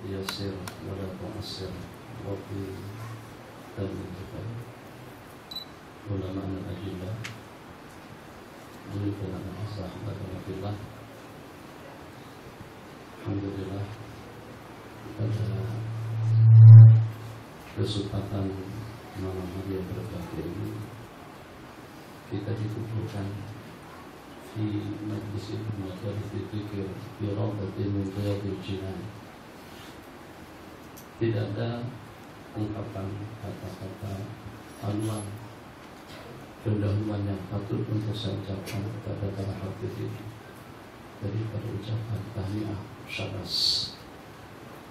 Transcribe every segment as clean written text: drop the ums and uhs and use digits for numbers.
يسر ولا تعسر ربي تمن جبال علماء الأجلة Alhamdulillah, Alhamdulillah, Alhamdulillah. Pada kesempatan malam hari yang berbahagia ini kita dikumpulkan di majlis majelis dzikir di Rawdatin min Riyadhil Jinan. Tidak ada ungkapan kata-kata anwar pendahuluan yang patut untuk saya ucapkan kepada para hadirin daripada ucapan tahniah syabas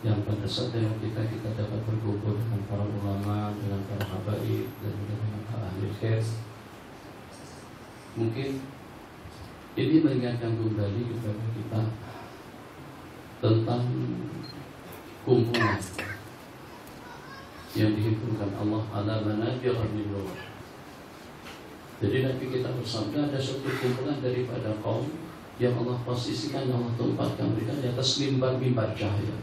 yang pada saat yang kita dapat berkumpul dengan para ulama, dengan para habaib dan dengan para ahli khair. Mungkin ini mengingatkan kembali kepada kita tentang kumpulan yang dihimpunkan Allah ala manabir min nur. Jadi nanti kita bersabda ada suatu kumpulan daripada kaum yang Allah posisikan, yang Allah tempatkan mereka di atas mimbar-mimbar cahaya.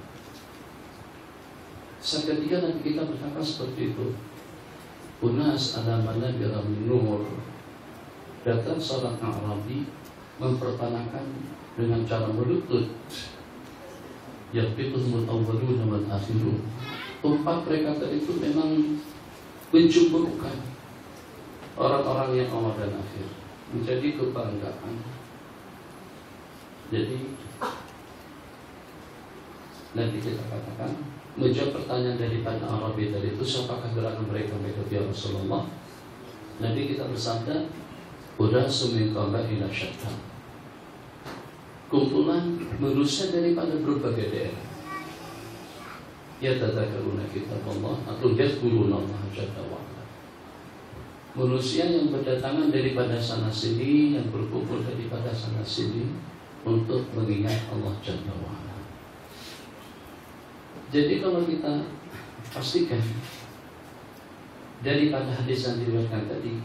Seketika nanti kita berkata seperti itu. Unas ala manabir min nur. Datang seorang Arabi mempertanyakan dengan cara melutut. Yaqbituhumul awwaluna wal akhirun. Tempat mereka tadi itu memang mencumburukan orang-orang yang awal dan akhir, menjadi kebanggaan. Jadi nanti kita katakan menjawab pertanyaan daripada Arabi tadi itu, siapakah gerangan mereka ya Rasulullah? Nanti kita bersabda, udah semingkamba ila syatta, kumpulan manusia daripada berbagai daerah. Ya tadzakaruna kitab Allah atau yazkuruna Allah jalla wa ala. Manusia yang berdatangan daripada sana sini, yang berkumpul daripada sana sini untuk mengingat Allah jalla wa ala. Jadi kalau kita pastikan daripada hadis yang diriwayatkan tadi,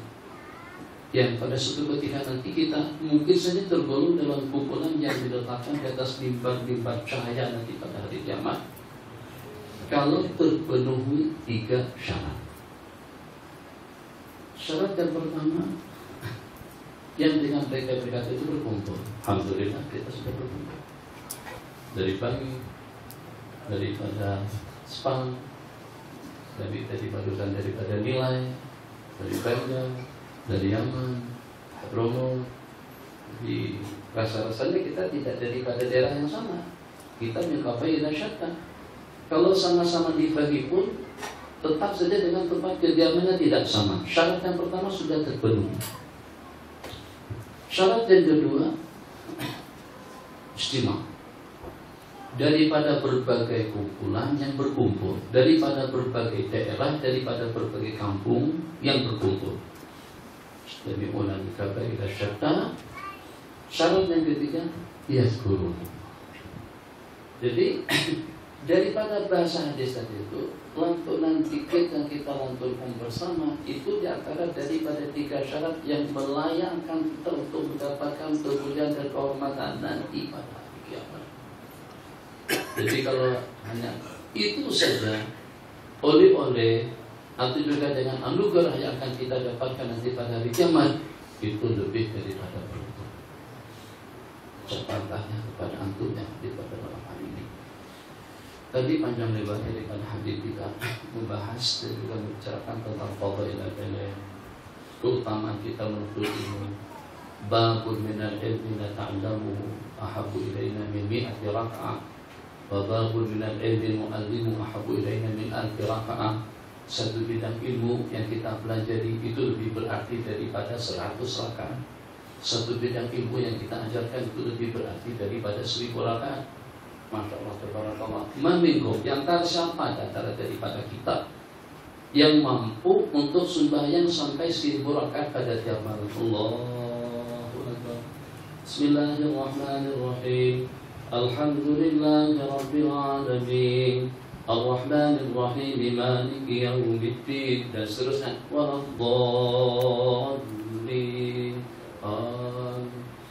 yang pada suatu ketika nanti kita mungkin saja tergolong dalam kumpulan yang diletakkan di atas mimbar-mimbar cahaya nanti pada hari kiamat, kalau terpenuhi 3 syarat. Syarat yang pertama, yang dengan mereka itu berkumpul. Alhamdulillah kita sudah berkumpul dari pagi, daripada Spang, dari barusan daripada Nilai, dari Bandung, dari Yaman, Bromo. Di rasa-rasanya kita tidak daripada daerah yang sama. Kita mencapai ila syatta. Kalau sama-sama dibagi pun tetap saja dengan tempat kediamannya tidak sama. Syarat yang pertama sudah terpenuhi. Syarat yang kedua, istimewa. Daripada berbagai kumpulan yang berkumpul, daripada berbagai daerah, daripada berbagai kampung yang berkumpul. Jadi ulama kata ila syatta. Syarat yang ketiga, yazkurun. Jadi daripada bahasa hadis tadi itu, lantunan zikir yang kita lantunkan bersama itu diantara daripada 3 syarat yang melayakkan kita untuk mendapatkan kemuliaan dan kehormatan nanti pada hari kiamat. Jadi kalau hanya itu saja oleh-oleh atau juga dengan anugerah yang akan kita dapatkan nanti pada hari kiamat, itu lebih daripada beruntung. Contohnya kepada antum yang hadir pada malam hari ini. Tadi panjang lebar daripada hadis kita membahas dan juga membicarakan tentang fadailah ilmu, keutamaan kita menuntut ilmu. Babul minal ilmi la ta'lamuhu ahabbu ilaina min 100 raka'ah, wa babul minal ilmi mu'allimu ahabbu ilaina min 1000 raka'ah. Satu bidang ilmu yang kita pelajari itu lebih berarti daripada 100 rakaat. Satu bidang ilmu yang kita ajarkan itu lebih berarti daripada 1000 rakaat. Masya Allah, tabarakallah. Manminkum, yang siapa antara daripada kita yang mampu untuk sembahyang sampai 1000 rakaat pada tiap malam? Allahu Akbar. Bismillahirrahmanirrahim. Alhamdulillahirabbil alamin. Ar-Rahmanir Rahim, Maliki Yaumiddin, dan seterusnya. Waladhdallin.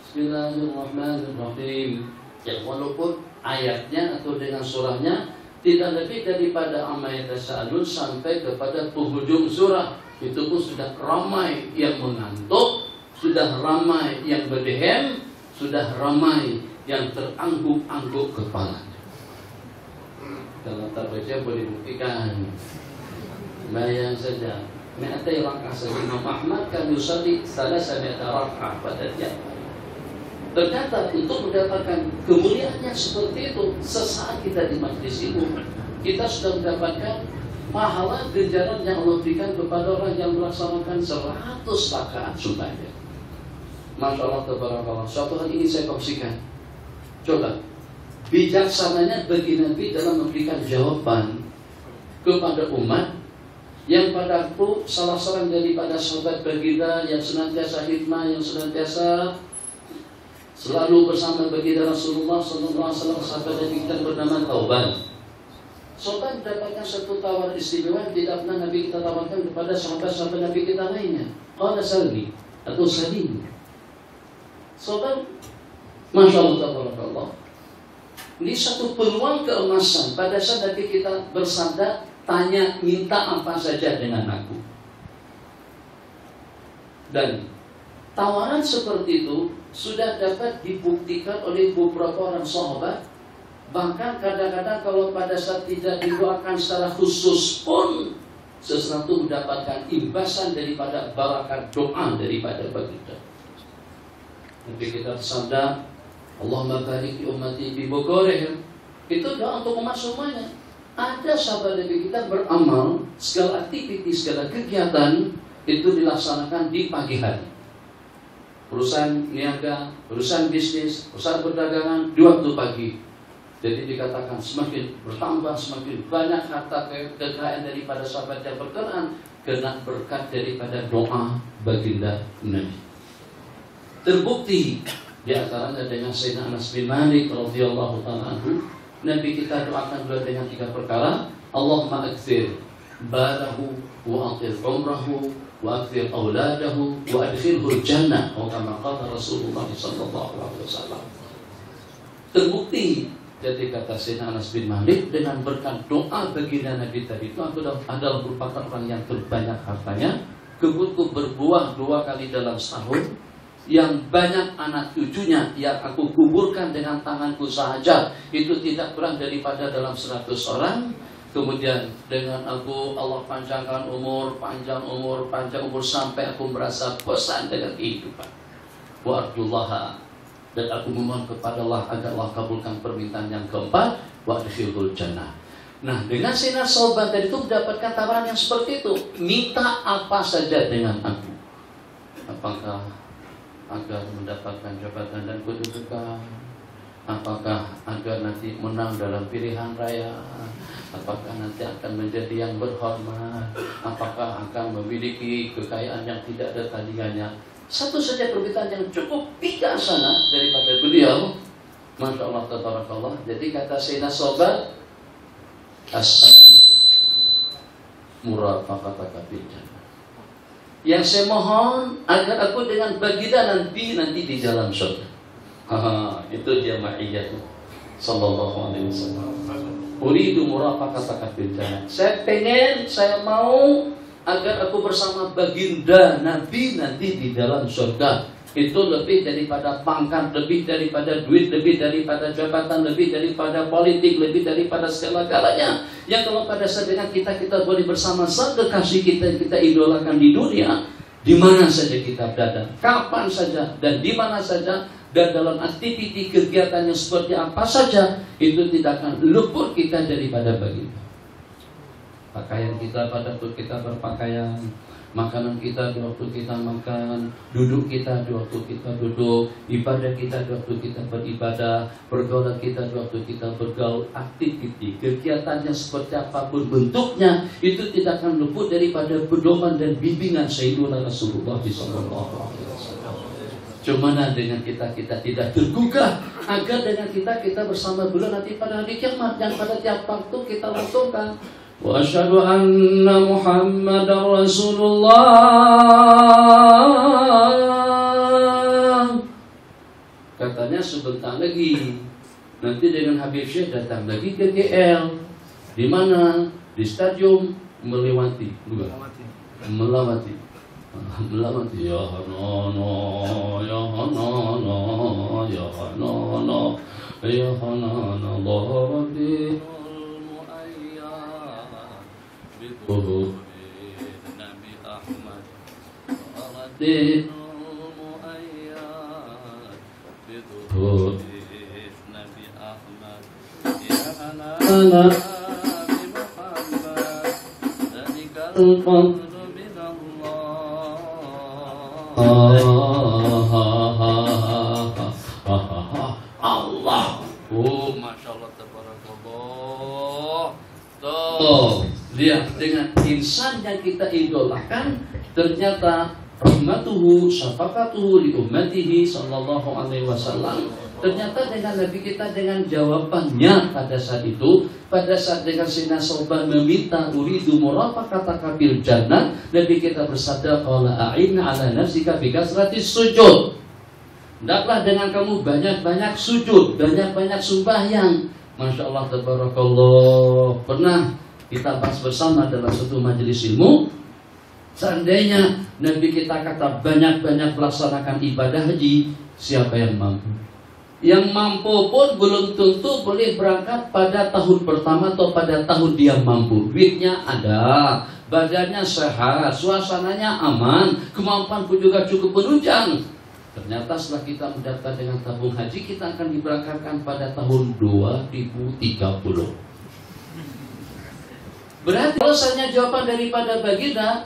Bismillahirrahmanirrahim. Ya, walaupun ayatnya atau dengan surahnya tidak lebih daripada amma yatasaalun sampai kepada penghujung surah. Itu pun sudah ramai yang mengantuk, sudah ramai yang berdehem, sudah ramai yang terangguk-angguk kepalanya. Kalau tak baca boleh buktikan. Bayang saja, mi'atai raka'ah saja Imam Ahmad kan yusalli salasami'ata raka'ah pada tiap hari. Ternyata untuk mendapatkan kemuliaannya seperti itu, sesaat kita di majlis ilmu, kita sudah mendapatkan pahala ganjaran yang Allah berikan kepada orang yang melaksanakan 100 rakaat sunnahnya. Masya Allah, tabarakallah. Suatu hal ini saya kongsikan. Coba, bijaksananya bagi Nabi dalam memberikan jawaban kepada umat yang padaku salah seorang daripada sahabat baginda yang senantiasa hikmah, yang senantiasa selalu bersama baginda Rasulullah SAW, sahabat Nabi kita bernama Tauban. Tauban mendapatkan satu tawaran istimewa yang tidak pernah Nabi kita tawarkan kepada sahabat-sahabat Nabi kita lainnya. Qala salmi atau salim. Tauban, Masya Allah, tabarakallah. Ini satu peluang keemasan pada saat Nabi kita bersabda, tanya, minta apa saja dengan aku. Dan tawaran seperti itu sudah dapat dibuktikan oleh beberapa orang sahabat. Bahkan kadang-kadang kalau pada saat tidak didoakan secara khusus pun sesuatu mendapatkan imbasan daripada barakat doa daripada baginda. Nabi kita bersabda, Allahumma barik di ummati bi bukurihim. Itu doa untuk umat semuanya. Ada sahabat Nabi kita beramal, segala aktivitas, segala kegiatan itu dilaksanakan di pagi hari. Urusan niaga, urusan bisnis, urusan perdagangan di waktu pagi. Jadi dikatakan semakin bertambah, semakin banyak harta kekayaan daripada sahabat yang berkenan karena berkat daripada doa baginda Nabi. Terbukti di antaranya dengan Sayyidina Anas bin Malik radhiyallahu ta'ala anhu, Nabi kita doakan beliau dengan 3 perkara. Allahumma akthir balahu wa atir umrahu wa akthir auladahu wa adkhilhu jannah, atau kama qala Rasulullah sallallahu alaihi wasallam. Terbukti jadi kata Sayyidina Anas bin Malik, dengan berkat doa baginda Nabi tadi itu aku adalah merupakan orang yang terbanyak hartanya, kebunku berbuah 2 kali dalam setahun, yang banyak anak cucunya yang aku kuburkan dengan tanganku saja, itu tidak kurang daripada dalam 100 orang. Kemudian dengan aku Allah panjangkan umur, panjang umur sampai aku merasa bosan dengan kehidupan. Wa arjullaha, dan aku memohon kepada Allah agar Allah kabulkan permintaan yang keempat, wa adkhilhul jannah. Nah, dengan Sayyidina Tauban tadi itu mendapatkan tawaran yang seperti itu, minta apa saja dengan aku. Apakah agar mendapatkan jabatan dan kedudukan? Apakah agar nanti menang dalam pilihan raya? Apakah nanti akan menjadi yang berhormat? Apakah akan memiliki kekayaan yang tidak ada tandingannya? Satu saja permintaan yang cukup bijaksana daripada beliau. Masya Allah, tabarakallah. Jadi kata Sayyidina Tauban, as'alu murafaqataka fil jannah. Yang saya mohon agar aku dengan baginda nanti di dalam surga. Itu dia ma'iyatu sallallahu alaihi wasallam. Uridu murafaqataka fil jannah. Saya mau agar aku bersama baginda Nabi nanti di dalam surga. Itu lebih daripada pangkat, lebih daripada duit, lebih daripada jabatan, lebih daripada politik, lebih daripada segala-galanya. Yang kalau pada saat dengan kita boleh bersama sang kekasih kita yang kita idolakan di dunia, di mana saja kita berada, kapan saja dan di mana saja, dan dalam aktiviti kegiatan yang seperti apa saja, itu tidak akan luput kita daripada baginda. Pakaian kita pada waktu kita berpakaian, makanan kita di waktu kita makan, duduk kita di waktu kita duduk, ibadah kita di waktu kita beribadah, pergaulan kita di waktu kita bergaul, aktiviti, kegiatannya seperti apapun bentuknya, itu tidak akan luput daripada pedoman dan bimbingan Sayyidina Rasulullah SAW. Cuma dengan kita tidak tergugah, agar dengan kita bersama beliau nanti pada hari kiamat, yang pada tiap waktu kita langsungkan wa asyhadu anna Muhammadar Rasulullah. Katanya sebentar lagi nanti dengan Habib Syekh datang lagi ke GL. Di mana? Di stadium melewati, bukan? Melawati. Melawati. Ya Hanana, ya Hanana, ya Hanana, ya Hanana, Allahul mu'ayyad bituhur Nabi Ahmad, Allahul mu'ayyad bituhur Nabi Ahmad, ya Hanana Nabi Muhammad, dalikal fadl Allah. Oh, masya Allah, tabarakallah. Tuh, lihat dengan insan yang kita idolakan, ternyata rahmatuhu, syafaqatuhu li ummatihi sallallahu alaihi wasallam. Ternyata dengan Nabi kita, dengan jawabannya pada saat itu, pada saat dengan Sayyidina Sauban meminta uridu murafaqataka fil jannah, Nabi kita bersabda, qala a'inna ala nafsika bi kasratis sujud. Hendaklah dengan kamu banyak-banyak sujud, banyak-banyak sembahyang. Masya Allah, tabarakallah. Pernah kita bahas bersama dalam satu majelis ilmu, seandainya Nabi kita kata banyak-banyak melaksanakan ibadah haji, siapa yang mampu? Yang mampu pun belum tentu boleh berangkat pada tahun pertama atau pada tahun dia mampu. Duitnya ada, badannya sehat, suasananya aman, kemampuan pun juga cukup menunjang. Ternyata setelah kita mendaftar dengan tabung haji, kita akan diberangkatkan pada tahun 2030. Berarti kalau misalnya jawaban daripada baginda,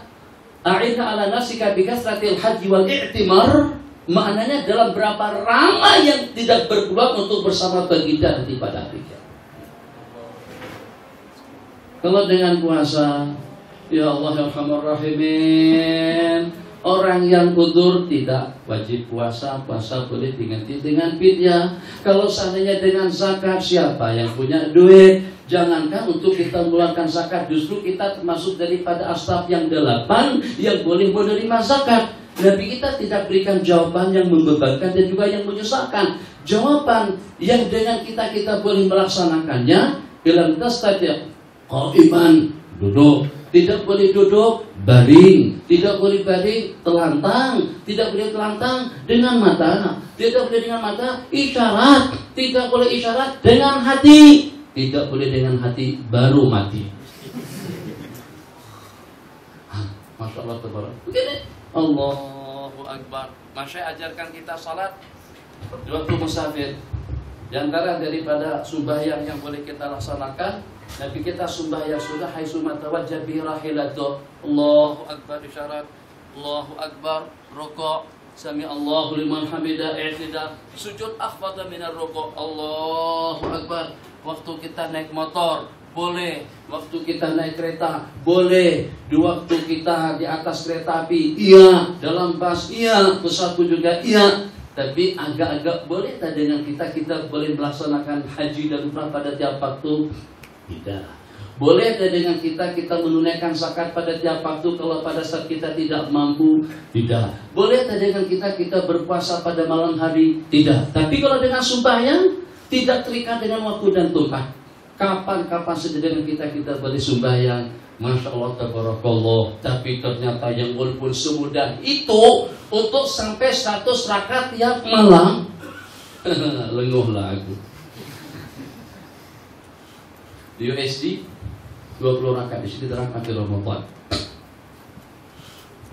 a'inna ala nafsika bi kasratil haji wal i'timar, maknanya dalam berapa ramai yang tidak berpeluang untuk bersama baginda nanti pada hari kiamat. Kalau dengan puasa, ya Allah ya Arhamar Rahimin, orang yang udzur tidak wajib puasa, puasa boleh diganti dengan fidyah. Kalau seandainya dengan zakat, siapa yang punya duit, jangankan untuk kita mengeluarkan zakat, justru kita termasuk daripada asbab yang 8 yang boleh menerima zakat. Nabi kita tidak berikan jawaban yang membebankan dan juga yang menyusahkan. Jawaban yang dengan kita boleh melaksanakannya, dalam tastati' qa'iman, duduk. Tidak boleh duduk baring, tidak boleh baring telantang, tidak boleh telantang dengan mata, tidak boleh dengan mata isyarat, tidak boleh isyarat dengan hati, tidak boleh dengan hati baru mati. Masya Allah, tabarak. Begini. Allahu Akbar. Masya ajarkan kita salat di waktu musafir. Di antara daripada sembahyang yang boleh kita laksanakan, Nabi kita sembahyang sudah haitsuma tawajjah bi rahilatu. Allahu Akbar isyarat, Allahu Akbar rukuk, sami Allahu liman hamidah i'tidal, sujud akhfada minar rukuk. Allahu Akbar. Waktu kita naik motor boleh, waktu kita naik kereta boleh, di waktu kita di atas kereta api iya, dalam bus iya, pesawat pun juga iya. Tapi agak-agak boleh tak dengan kita boleh melaksanakan haji dan umrah pada tiap waktu? Tidak. Boleh tak dengan kita menunaikan zakat pada tiap waktu kalau pada saat kita tidak mampu? Tidak. Boleh tak dengan kita berpuasa pada malam hari? Tidak. Tapi kalau dengan sembahyang tidak terikat dengan waktu dan tempat. Kapan-kapan saja dengan kita boleh sembahyang. Masya Allah, tabarakallah. Tapi ternyata yang walaupun semudah itu untuk sampai 100 rakaat tiap malam, lenguhlah aku. Di USD 20 rakaat di sini terangkat di Ramadan.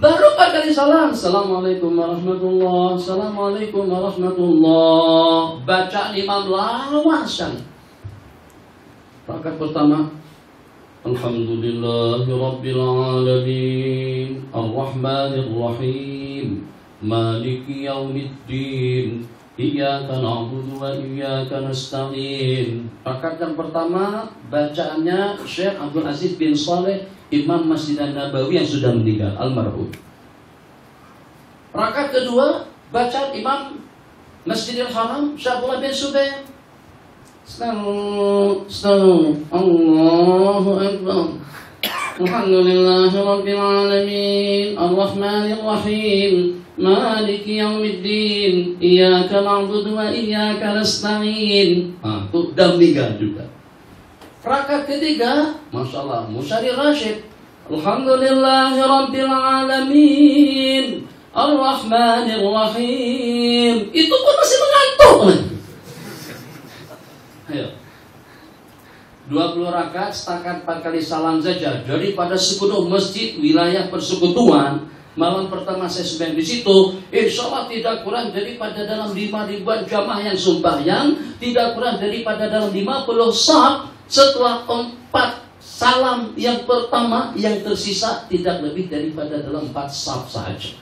Baru 4 kali salam. Assalamualaikum warahmatullahi, assalamualaikum warahmatullahi. Bacaan imam lawasan. Rakaat pertama, Alhamdulillahi Rabbil Alamin, Ar-Rahmanir Rahim, Maliki Yaumiddin, Iyyaka na'budu wa iyyaka nasta'in. Rakaat yang pertama bacaannya Syekh Abdul Aziz bin Saleh, Imam Masjid An-Nabawi yang sudah meninggal, almarhum. Rakaat kedua bacaan Imam Masjidil Haram, Syekh Abdullah bin Zubair. Allahu Akbar. Alhamdulillahi Rabbil Alamin, Ar-Rahmanir Rahim, Maliki Yaumiddin, Iyyaka na'budu wa iyyaka nasta'in. Itu dah meninggal juga. Rakaat ketiga, Masya Allah, Musyari Rasyid. Alhamdulillahirabbil alamin, Ar-Rahmanir-Rahim. Itu pun masih mengantuk. Ayo. 20 rakaat setakat 4 kali salam saja daripada 10 masjid wilayah persekutuan. Malam pertama saya sembahyang di situ, insya Allah tidak kurang daripada dalam 5 ribuan jamaah yang sembahyang, tidak kurang daripada dalam 50 shaf. Setelah 4 salam yang pertama, yang tersisa tidak lebih daripada dalam 4 shaf saja.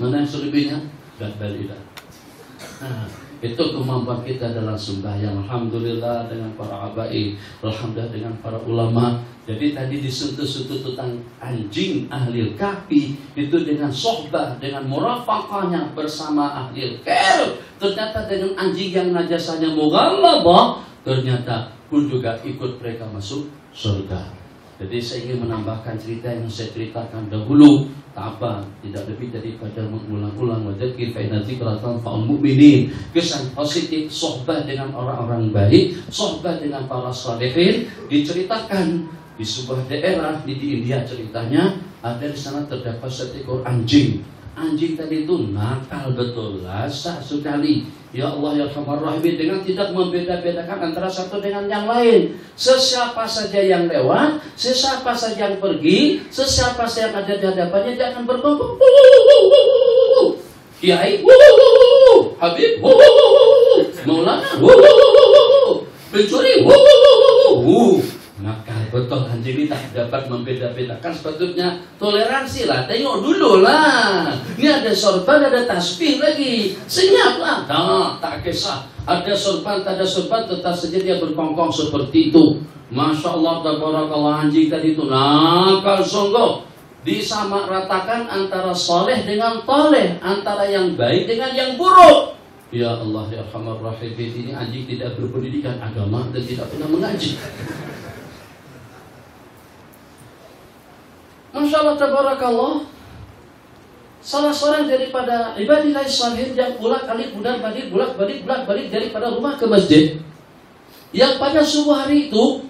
Mana yang selebihnya? Dan balidah. Nah, itu kemampuan kita dalam sembahyang. Alhamdulillah dengan para habaib, alhamdulillah dengan para ulama. Jadi tadi disentuh-sentuh tentang anjing ahlil kahfi itu dengan sohbah, dengan murafaqahnya bersama ahlil kahf. Ternyata dengan anjing yang najasanya mughallabah, ternyata pun juga ikut mereka masuk surga. Jadi saya ingin menambahkan cerita yang saya ceritakan dahulu. Tak tidak lebih daripada mengulang-ulang wadzakir fa inna dzikra tanfa'ul mu'minin. Kesan positif sohbah dengan orang-orang baik, sohbah dengan para shalihin. Diceritakan di sebuah daerah di India, ceritanya ada di sana terdapat seekor anjing. Anjing tadi itu nakal betul, lasak sekali. Ya Allah ya Arhamar Rahimin, dengan tidak membeda-bedakan antara satu dengan yang lain. Sesiapa saja yang lewat, sesiapa saja yang pergi, sesiapa saja yang ada di hadapannya, dia akan berkumpul. Kiai, Habib, Maulana, pencuri, nakal betul anjing ini, tak dapat membeda-bedakan. Sepatutnya toleransi lah, tengok dulu lah. Ini ada sorban, ada tasbih lagi, senyap lah. Nah, tak kisah ada sorban, tak ada sorban, tetap saja dia berkongkong seperti itu. Masya Allah, tabarakallah, anjing tadi itu nakal sungguh. Disamaratakan antara soleh dengan toleh, antara yang baik dengan yang buruk. Ya Allah ya Arhamar Rahimin, ini anjing tidak berpendidikan agama dan tidak pernah mengaji. Masya Allah tabarakallah, salah seorang daripada ibadillah shalihin yang bolak-balik bolak-balik daripada rumah ke masjid, yang pada subuh hari itu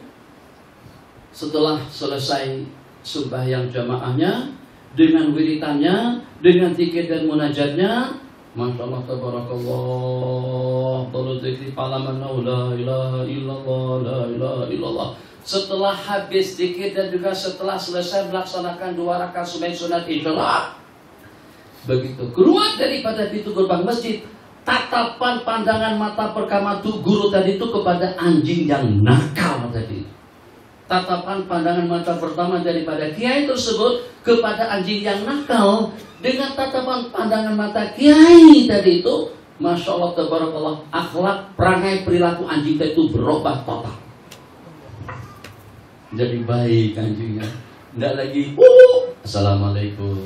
setelah selesai sembahyang jamaahnya dengan wiritannya, dengan zikir dan munajatnya, Masya Allah tabarakallah, tolong zikri palaman la ilaha illallah, la ilaha illallah. Setelah habis zikir dan juga setelah selesai melaksanakan 2 rakaat sunat isya, begitu keluar daripada pintu gerbang masjid, tatapan pandangan mata pertama guru tadi itu kepada anjing yang nakal tadi. Tatapan pandangan mata pertama daripada kiai tersebut kepada anjing yang nakal, dengan tatapan pandangan mata kiai tadi itu, Masya Allah tabarakallah, akhlak, perangai, perilaku anjing itu berubah total. Jadi baik anjingnya, tidak lagi assalamualaikum.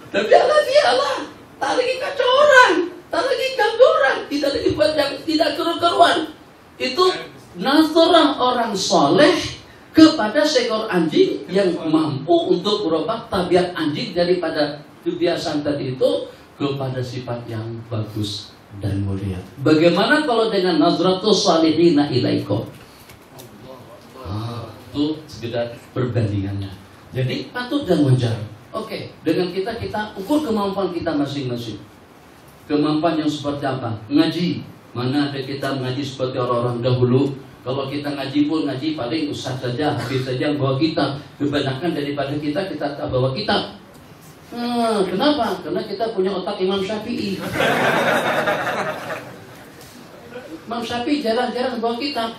Tapi Allah, tak lagi kacau orang, tak lagi ganggu orang, tidak lagi buat yang tidak keru-keruan. Itu nazarah orang soleh kepada seekor anjing yang mampu untuk berubah tabiat anjing daripada kebiasaan tadi itu kepada sifat yang bagus dan mulia. Bagaimana kalau dengan nazratus salihina ilaikum? Itu sekedar perbandingannya. Jadi patut dan wajar. Oke, dengan kita ukur kemampuan kita masing-masing. Kemampuan yang seperti apa? Ngaji. Mana ada kita mengaji seperti orang-orang dahulu? Kalau kita ngaji pun ngaji paling ustaz saja, habis saja bawa kitab. Kebanyakan daripada kita tak bawa kitab. Kenapa? Karena kita punya otak Imam Syafi'i. Imam Syafi'i jarang-jarang bawa kitab.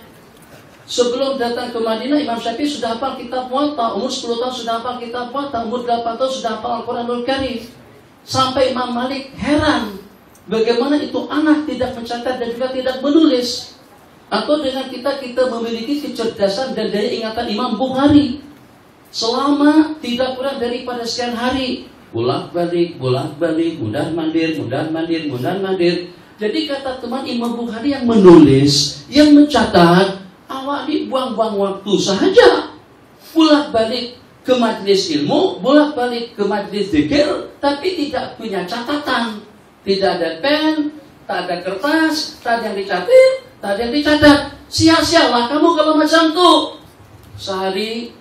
Sebelum datang ke Madinah, Imam Syafi'i sudah hafal kitab Muwatta. Umur 10 tahun sudah hafal kitab Muwatta. Umur 8 tahun sudah hafal Al-Quranul Karim. Sampai Imam Malik heran, bagaimana itu anak tidak mencatat dan juga tidak menulis. Atau dengan kita memiliki kecerdasan dan daya ingatan Imam Bukhari selama tidak kurang daripada sekian hari, bolak-balik, mundar-mandir. Jadi kata teman Imam Bukhari yang menulis, yang mencatat, awak dibuang-buang waktu saja, bolak-balik ke majlis ilmu, bolak-balik ke majlis zikir, tapi tidak punya catatan, tidak ada pen, tak ada kertas, tak ada yang dicatat, tak ada yang dicatat. Sia-sialah kamu kalau macam tuh. Sehari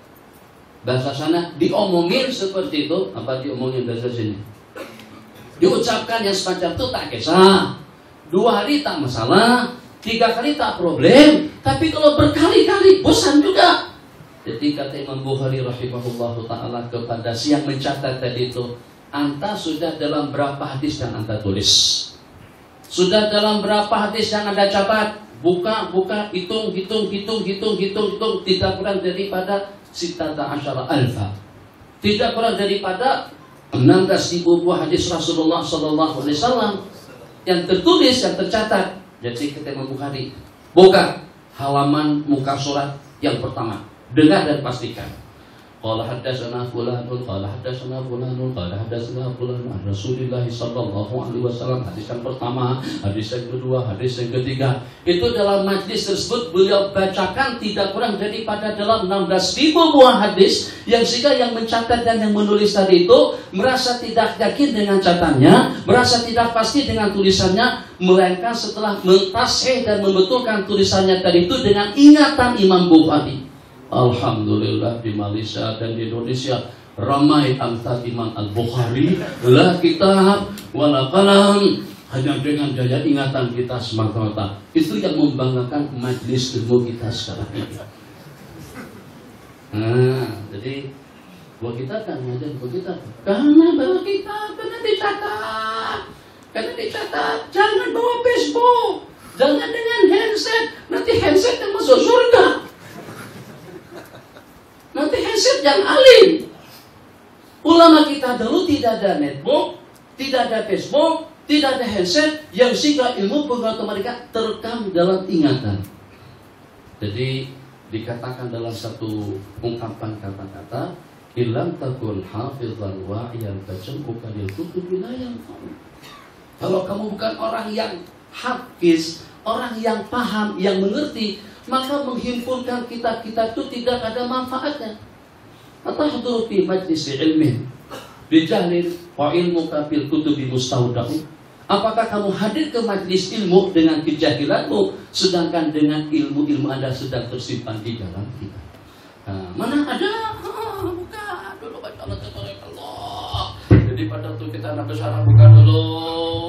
bahasa sana diomongin seperti itu, apa diomongin bahasa sini? Diucapkan yang semacam itu tak kisah. 2 hari tak masalah, 3 kali tak problem, tapi kalau berkali-kali bosan juga. Jadi kata Imam Bukhari rahimahullahu ta'ala kepada si yang mencatat tadi itu, anta sudah dalam berapa hadis yang anta tulis? Sudah dalam berapa hadis yang anda catat? Buka, hitung, tidak kurang daripada sitata asyara alfa. Tidak kurang daripada 16.000 buah hadis Rasulullah sallallahu alaihi wasallam yang tertulis, yang tercatat. Jadi kata Imam Bukhari, buka halaman muka surat yang pertama. Dengar dan pastikan. Qala haddatsana fulanun, qala haddatsana fulanun, qala haddatsana fulanun an Rasulillah sallallahu alaihi wasallam. Hadis yang pertama, hadis yang kedua, hadis yang ketiga. Itu dalam majlis tersebut beliau bacakan tidak kurang daripada dalam 16.000 buah hadis, yang sehingga yang mencatat dan yang menulis tadi itu merasa tidak yakin dengan catatannya, merasa tidak pasti dengan tulisannya, melainkan setelah mentasih dan membetulkan tulisannya tadi itu dengan ingatan Imam Bukhari. Alhamdulillah di Malaysia dan di Indonesia ramai angkat Imam Al-Bukhari, la kitab wala qalam, hanya dengan daya ingatan kita semata-mata. Itu yang membanggakan majlis ilmu kita sekarang ini. Jadi buat kita kan ada buat kita. Karena bawa kita karena dicatat, jangan bawa Facebook, jangan dengan handset, nanti handset yang masuk surga. Nanti handset yang alim. Ulama kita dulu tidak ada netbook, tidak ada Facebook, tidak ada handset, yang sehingga ilmu pengetahuan mereka terekam dalam ingatan. Jadi dikatakan dalam satu ungkapan kata-kata, ilam takun hafizan wa'iyan tajam'uka lil kutubi la yanfa'u. Kalau kamu bukan orang yang hafiz, orang yang paham, yang mengerti, maka menghimpunkan kitab-kitab itu tidak ada manfaatnya. Atahduru fi majlis ilmin bijahlin wa ilmuka fil kutubi mustaudahu. Apakah kamu hadir ke majlis ilmu dengan kejahilanmu, sedangkan dengan ilmu-ilmu Anda sedang tersimpan di dalam kitab? Mana ada? Buka dulu, baca Allah. Jadi pada waktu kita anak besar, buka dulu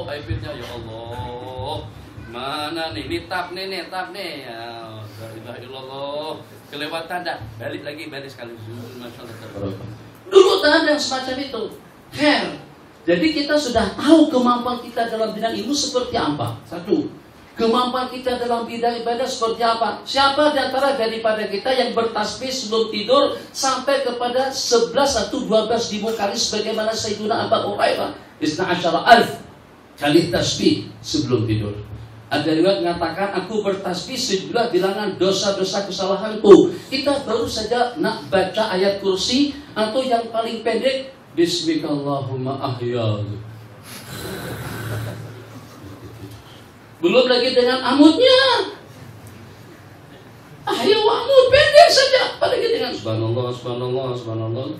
iPad-nya, ya Allah. Mana nih, tab nih. Ya, la ilaha illallah. Kelewatan dah. Balik sekali. Dulu tak ada semacam itu. Jadi kita sudah tahu kemampuan kita dalam bidang ilmu seperti apa. Satu, kemampuan kita dalam bidang ibadah seperti apa. Siapa di antara daripada kita yang bertasbih sebelum tidur sampai kepada 11 atau 12 ribu kali sebagaimana Sayyiduna Abu Hurairah 12.000 kali tasbih sebelum tidur. Ada riwayat mengatakan, aku bertasbih sejumlah bilangan dosa-dosa kesalahanku. Kita baru saja nak baca ayat kursi, atau yang paling pendek, Bismikallahumma ahya. Belum lagi dengan amudnya. Ahya wa amud, pendek saja. Apalagi dengan subhanallah.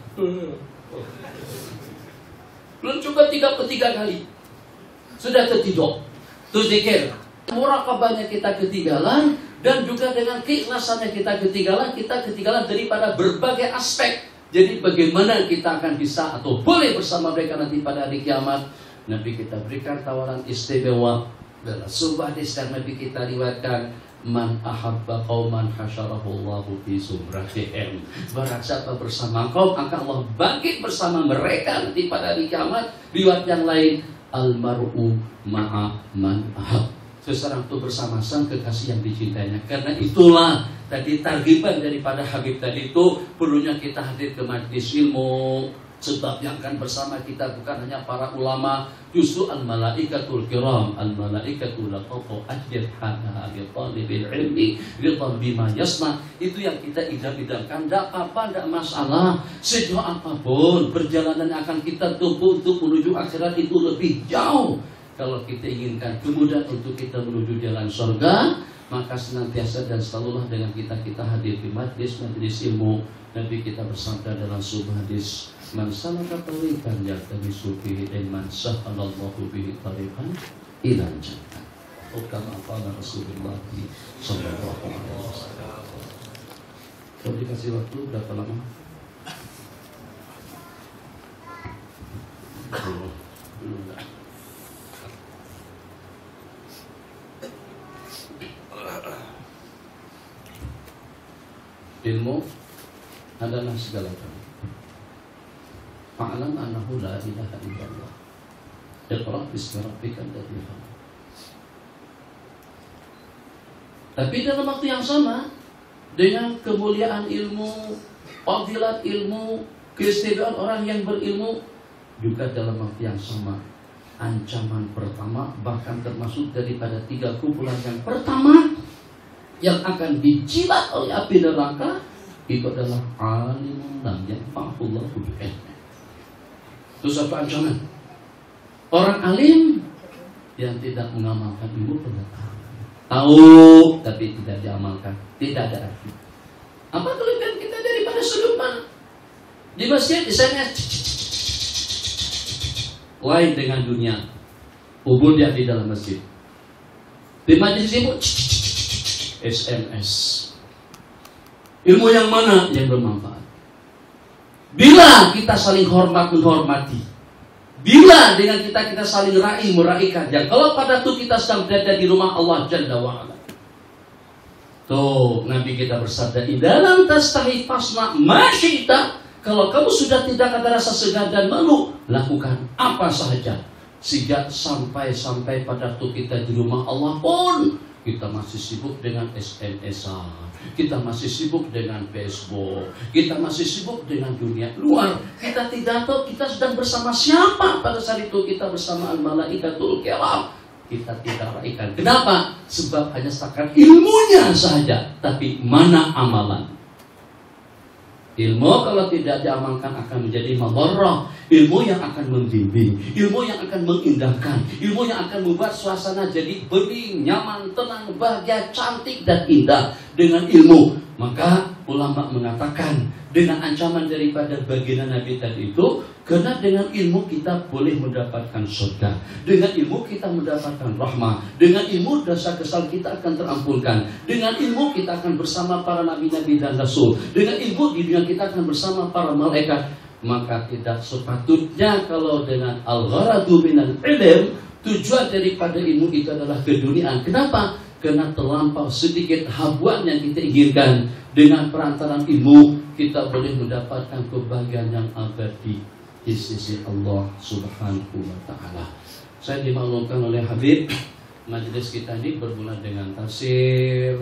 Belum cukup 3 kali. Sudah tertidur. Itu zikir. Muraqabahnya kita ketinggalan, dan juga dengan keikhlasannya kita ketinggalan daripada berbagai aspek. Jadi bagaimana kita akan bisa atau boleh bersama mereka nanti pada hari kiamat. Nabi kita berikan tawaran istimewa dalam sebuah hadis yang Nabi kita riwayatkan, man ahabba qauman hasyarahullahu fi sumratihim. Barang siapa bersama kaum, maka Allah bangkit bersama mereka nanti pada hari kiamat. Riwayat yang lain, almar'u ma'a man ahab. Seseorang itu bersama sang kekasih yang dicintainya. Karena itulah tadi targiban daripada Habib tadi itu, perlunya kita hadir ke majlis ilmu. Sebab yang akan bersama kita bukan hanya para ulama, justru al-malaikatul kiram, al-malaikatul laqatu ajir hana li talibil ilmi ridha bima yasna. Itu yang kita idam-idamkan. Tidak apa-apa, tidak masalah. Sejauh apapun perjalanan yang akan kita tempuh untuk menuju akhirat itu lebih jauh. Kalau kita inginkan kemudahan untuk kita menuju jalan surga, maka senantiasa dan selalulah dengan kita hadir di majlis ilmu. Nabi kita bersabda dalam sebuah hadis, man salaka tariqan yaltamisu fihi ilman sahhalallahu bihi tariqan ila jannah. kama qala Rasulullah sallallahu alaihi wasallam. Kalau dikasih waktu berapa lama? Ilmu adalah segala-galanya. Fa'lam annahu la ilaha illallah. Iqra bismi rabbikal ladzi khalaq. Tapi dalam waktu yang sama, dengan kemuliaan ilmu, fadilat ilmu, keistimewaan orang yang berilmu, juga dalam waktu yang sama ancaman pertama, bahkan termasuk daripada 3 kumpulan yang pertama yang akan dijilat oleh api neraka, itu adalah alimun lam yanfa'ullahu bi'ilmihi. Terus apa ancaman? Orang alim yang tidak mengamalkan ilmu pengetahuan. Tahu tapi tidak diamalkan, tidak ada arti. Apa kelebihan kita daripada sebelumnya? Di masjid misalnya lain dengan dunia. Ubud dia di dalam masjid. Di majlis ilmu SMS. Ilmu yang mana yang bermanfaat? Bila kita saling hormat menghormati, bila dengan kita saling ra'i mera'ikan, yang kalau pada itu kita sedang berada di rumah Allah Jalla wa'ala. Tuh Nabi kita bersabda, dalam tastahi fasna masyita. Kalau kamu sudah tidak ada rasa segan dan malu, lakukan apa saja. Sehingga sampai pada waktu kita di rumah Allah pun kita masih sibuk dengan SMS-an, kita masih sibuk dengan Facebook, kita masih sibuk dengan dunia luar. Kita tidak tahu kita sedang bersama siapa pada saat itu. Kita bersama al-malaikatul kiram. Kita tidak raikan. Kenapa? Sebab hanya setakat ilmunya saja, tapi mana amalan? Ilmu kalau tidak diamalkan akan menjadi madarrah. Ilmu yang akan membimbing, ilmu yang akan mengindahkan, ilmu yang akan membuat suasana jadi bening, nyaman, tenang, bahagia, cantik dan indah dengan ilmu. Maka ulama mengatakan dengan ancaman daripada baginda Nabi tadi itu, karena dengan ilmu kita boleh mendapatkan surga, dengan ilmu kita mendapatkan rahmah, dengan ilmu dosa kesal kita akan terampunkan, dengan ilmu kita akan bersama para nabi-nabi dan rasul, dengan ilmu di dunia kita akan bersama para malaikat. Maka tidak sepatutnya kalau dengan al-gharadu minal ilm, tujuan daripada ilmu itu adalah keduniaan. Kenapa? Karena terlampau sedikit habuan yang kita inginkan. Dengan perantaraan ilmu kita boleh mendapatkan kebahagiaan yang abadi di sisi Allah Subhanahu wa ta'ala. Saya dimaklumkan oleh Habib, majelis kita ini bermula dengan tafsir,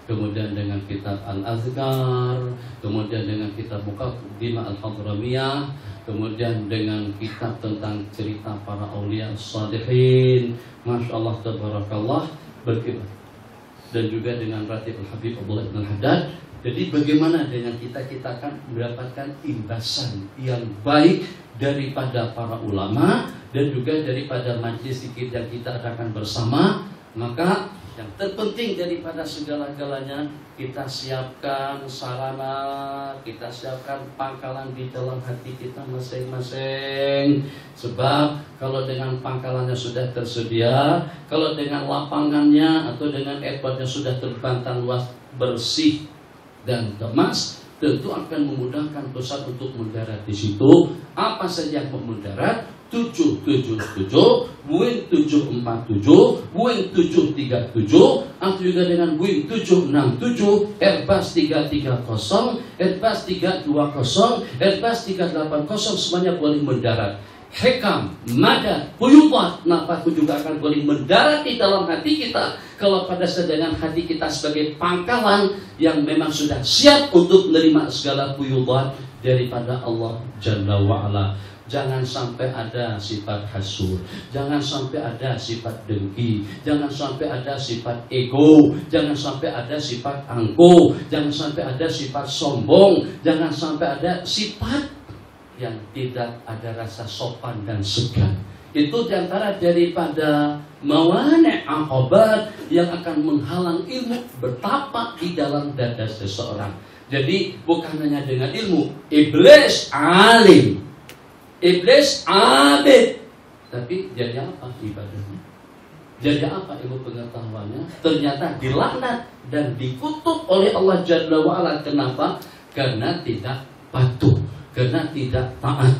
kemudian dengan kitab Al-Azkar, kemudian dengan kitab Muqaddimah Al-Hadramiyah, kemudian dengan kitab tentang cerita para aulia salihin. Masya Allah, tabarakallah, berkibar. Dan juga dengan Ratib Al-Habib Abdullah Ibn Al-Haddad. Jadi bagaimana dengan kita akan mendapatkan imbasan yang baik daripada para ulama dan juga daripada majlis zikir yang kita adakan bersama. Maka yang terpenting daripada segala-galanya, kita siapkan sarana, kita siapkan pangkalan di dalam hati kita masing-masing. Sebab kalau dengan pangkalannya sudah tersedia, kalau dengan lapangannya atau dengan airportnya sudah terbantah luas, bersih dan kemas, tentu akan memudahkan pesawat untuk mendarat di situ. Apa saja yang mau mendarat? 777, Boeing 747, Boeing 737, atau juga dengan Boeing 767, Airbus 330, Airbus 320, Airbus 380, semuanya boleh mendarat. Hikam, Mada, Puyubat, nafas juga akan boleh mendarat di dalam hati kita. Kalau pada sedangkan hati kita sebagai pangkalan yang memang sudah siap untuk menerima segala puyubat daripada Allah Jalla wa'ala. Jangan sampai ada sifat hasud, jangan sampai ada sifat dengki, jangan sampai ada sifat ego, jangan sampai ada sifat angkuh, jangan sampai ada sifat sombong, jangan sampai ada sifat yang tidak ada rasa sopan dan segan. Itu diantara daripada mawani' aqabat yang akan menghalang ilmu bertapak di dalam dada seseorang. Jadi bukan hanya dengan ilmu, iblis alim, iblis abid, tapi jadi apa ibadahnya? Jadi apa ilmu pengetahuannya? Ternyata dilaknat dan dikutuk oleh Allah Jalla wa'ala. Kenapa? Karena tidak patuh, karena tidak taat.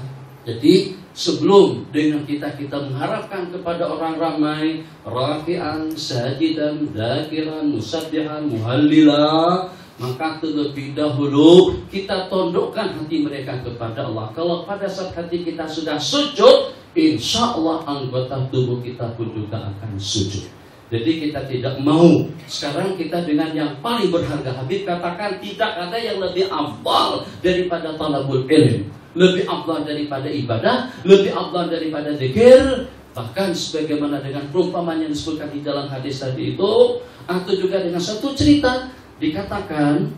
Jadi sebelum dengan kita mengharapkan kepada orang ramai, rafi'an, sajidan, dzakiran, musabbihan, muhallila, maka terlebih dahulu kita tundukkan hati mereka kepada Allah. Kalau pada saat hati kita sudah sujud, insya Allah anggota tubuh kita pun juga akan sujud. Jadi kita tidak mau sekarang kita dengan yang paling berharga. Habib katakan tidak ada yang lebih afdal daripada talabul ilm, lebih afdal daripada ibadah, lebih afdal daripada zikir. Bahkan sebagaimana dengan perumpamaan yang disebutkan di dalam hadis tadi itu, atau juga dengan satu cerita dikatakan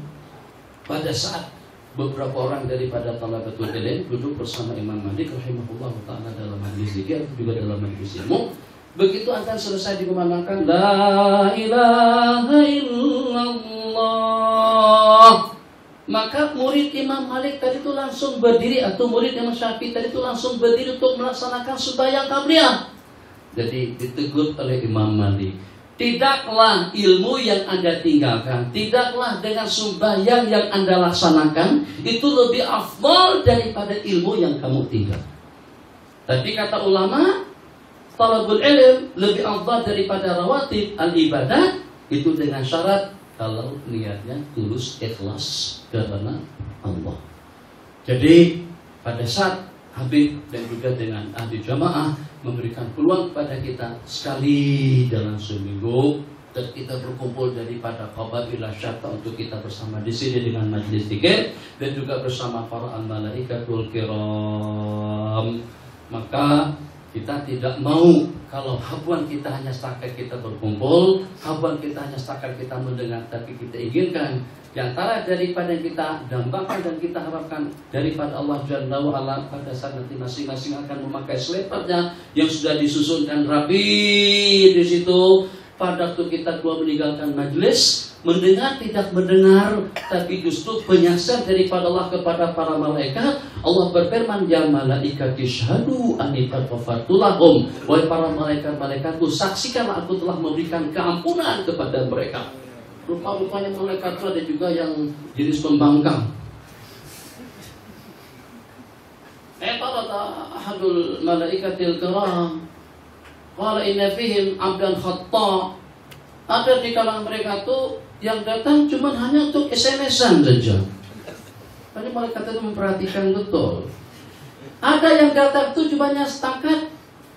pada saat beberapa orang daripada talabatul ilm duduk bersama Imam Malik rahimahullah ta'ala dalam majlis zikir, juga dalam majlis ilmu. Begitu akan selesai dikumandangkan la ilaha illallah, maka murid Imam Malik tadi itu langsung berdiri, atau murid Imam Syafi'i tadi itu langsung berdiri untuk melaksanakan sembahyang qabliyah. Jadi ditegur oleh Imam Malik, tidaklah ilmu yang Anda tinggalkan, tidaklah dengan sembahyang yang Anda laksanakan itu lebih afdal daripada ilmu yang kamu tinggal. Tapi kata ulama, talabul ilm lebih afdal daripada rawatib al-ibadah, itu dengan syarat kalau niatnya tulus ikhlas karena Allah. Jadi pada saat Habib dan juga dengan ahli jamaah memberikan peluang kepada kita sekali dalam seminggu, dan kita berkumpul daripada qaba'ilah syatta untuk kita bersama di sini dengan majlis zikir dan juga bersama para al-malaikatul kiram, maka kita tidak mau kalau habuan kita hanya setakat kita berkumpul, habuan kita hanya setakat kita mendengar, tapi kita inginkan di antara daripada yang kita dambakan dan kita harapkan daripada Allah Jalla wa'ala pada saat nanti masing-masing akan memakai seleparnya yang sudah disusun dan rapi di situ. Pada waktu kita keluar meninggalkan majlis, mendengar tidak mendengar, tapi justru penyaksian daripada Allah kepada para malaikat. Allah berfirman, ya malaikat syahadu anni qad ghafartu lahum, wahai para malaikat-malaikatku, saksikanlah aku telah memberikan keampunan kepada mereka. Rupa-rupanya malaikat itu ada juga yang jenis pembangkang. Qala ahadul malaikatil kiram, qala inna fihim abdan khatta. Ada di kalangan mereka tuh yang datang cuma hanya untuk SMS-an saja. Tadi malaikat itu memperhatikan betul. Ada yang datang tuh cuma hanya setakat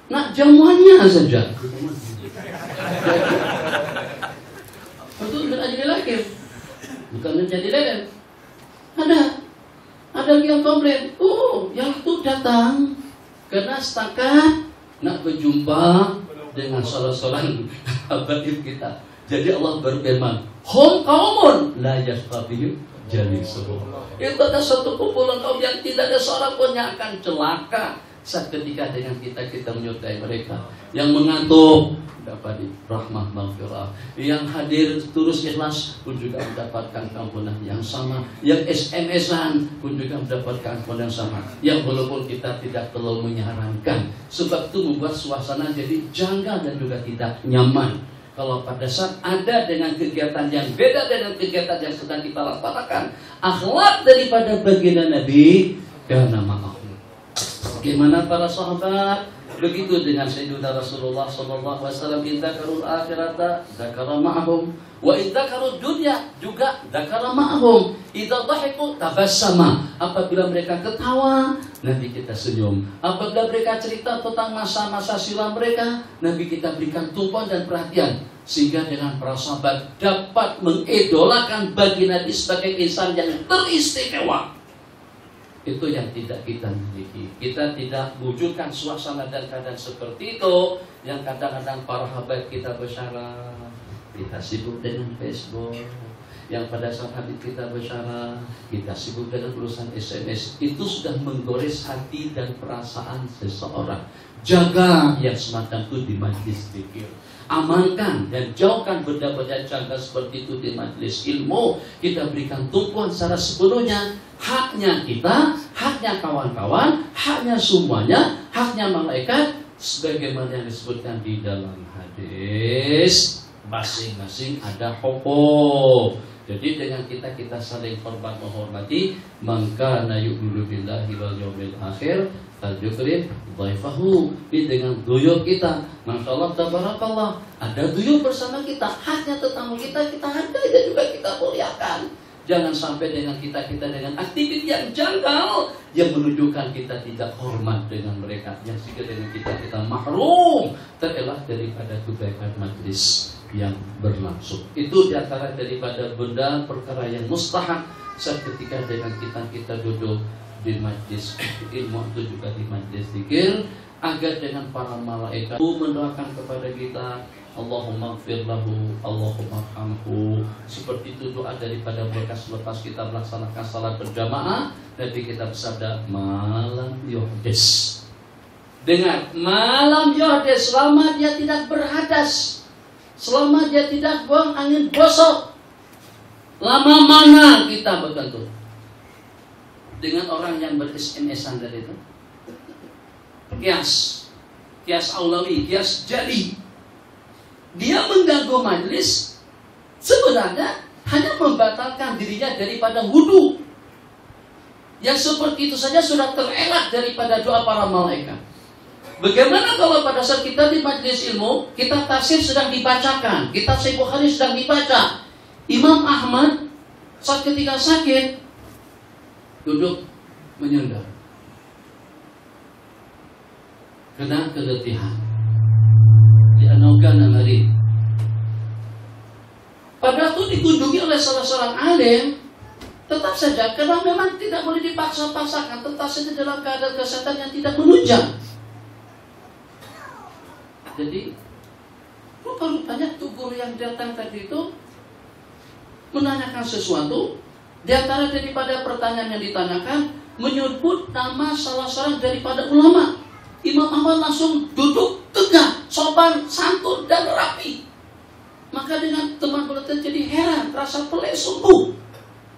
nak jamuannya saja. Untuk menjadi laki, bukan menjadi lelen. Ada yang komplain, yang itu datang karena setakat nak berjumpa dengan salah-salah habaib kita. Jadi Allah berfirman, hum qaumun la yastabihim jalisuhum. Itu ada satu kumpulan kaum yang tidak ada seorang pun yang akan celaka saat ketika dengan kita menyertai mereka. Yang mengantuk dapat rahmah maghfirah, yang hadir terus ikhlas pun juga mendapatkan ampunan yang sama, yang SMS-an pun juga mendapatkan ampunan yang sama. Yang walaupun kita tidak terlalu menyarankan, sebab itu membuat suasana jadi janggal dan juga tidak nyaman. Kalau pada saat ada dengan kegiatan yang beda dengan kegiatan yang sedang kita laksanakan, akhlak daripada baginda Nabi karena maaf. Bagaimana para sahabat? Begitu dengan Sayyidina Rasulullah sallallahu alaihi wasallam, idzakarul akhirata dzakara ma'hum, wa idzakarud dunya juga dzakara ma'hum. Idza dhahiku tabassama, apabila mereka ketawa, Nabi kita senyum. Apabila mereka cerita tentang masa-masa silam mereka, Nabi kita berikan tumpuan dan perhatian, sehingga dengan para sahabat dapat mengidolakan baginda Nabi sebagai insan yang teristimewa. Itu yang tidak kita miliki. Kita tidak wujudkan suasana dan keadaan seperti itu. Yang kadang-kadang para habaib kita bersyarat, kita sibuk dengan Facebook. Yang pada saat habib kita bersyarat, kita sibuk dengan urusan SMS. Itu sudah menggores hati dan perasaan seseorang. Jaga yang semacam itu di majlis zikir. Amankan dan jauhkan benda-benda jaga seperti itu di majlis ilmu. Kita berikan tumpuan secara sepenuhnya. Haknya kita, haknya kawan-kawan, haknya semuanya, haknya malaikat. sebagaimana yang disebutkan di dalam hadis, masing-masing ada hukum. Jadi dengan kita saling hormat menghormati, maka yu'minu billahi wal yawmil akhir falyukrim dhaifahu. Dengan duyur kita, masya Allah tabarakallah, ada duyur bersama kita, haknya tetamu kita hargai dan juga kita muliakan. Jangan sampai dengan kita dengan aktivitas yang janggal yang menunjukkan kita tidak hormat dengan mereka, yang sehingga dengan kita mahrum terelak daripada kebaikan majlis yang berlangsung. Itu diantara daripada benda perkara yang mustahab saat ketika dengan kita duduk di majlis ilmu itu juga di majlis zikir, agar dengan para malaikat mendoakan kepada kita, Allahumma gfir lahu, Allahumma arhamhu. Seperti itu doa daripada mereka selepas kita melaksanakan salat berjamaah. Nabi kita bersabda, malam yuhdis. Dengar, malam yuhdis, selama dia tidak berhadas, selama dia tidak buang angin gosok. Lama mana kita begitu dengan orang yang beris-esan dari itu? Kias aulawi, kias jali. Dia mengganggu majlis, sebenarnya hanya membatalkan dirinya daripada wudu. Yang seperti itu saja sudah terelak daripada doa para malaikat. Bagaimana kalau pada saat kita di majlis ilmu, kita tafsir sedang dibacakan, kitab Sahih Bukhari sedang dibaca, Imam Ahmad saat ketika sakit duduk menyundar kena keletihan, dianaukan amarin. Padahal itu dikunjungi oleh salah seorang alim, tetap saja karena memang tidak boleh dipaksa-paksakan, tetap saja dalam keadaan kesehatan yang tidak menunjang. Jadi rupa-rupanya tuh guru yang datang tadi itu menanyakan sesuatu. Di antara daripada pertanyaan yang ditanyakan menyebut nama salah seorang daripada ulama. Imam Ahmad langsung duduk tegak, sopan, santun dan rapi. Maka dengan teman beliau jadi heran, rasa pelik sungguh.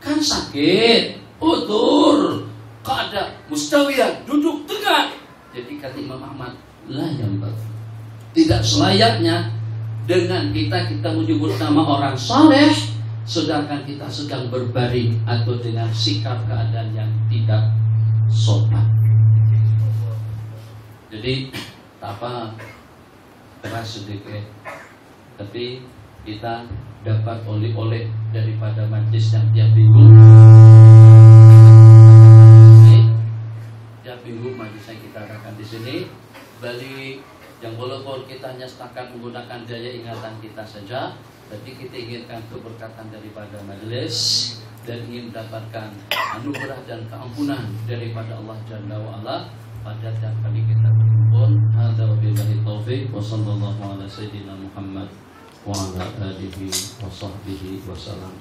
Kan sakit, udur, keadaan mustawiyah, duduk tegak. Jadi kata Imam Ahmad, la yang tidak selayaknya dengan kita menyebut nama orang saleh, sedangkan kita sedang berbaring atau dengan sikap keadaan yang tidak sopan. Jadi apa keras sedikit, tapi kita dapat oleh-oleh daripada majlis yang tiap minggu. Tiap minggu majlis yang kita adakan di sini, balik yang walaupun kita hanya setakat menggunakan daya ingatan kita saja, tapi kita inginkan keberkatan daripada majlis dan ingin mendapatkan anugerah dan keampunan daripada Allah Jalla wa Ala pada tiap kali kita berkumpul. Hadza wabillahi taufiq wa sallallahu ala sayyidina Muhammad wa ala alihi wa sahbihi wasallam.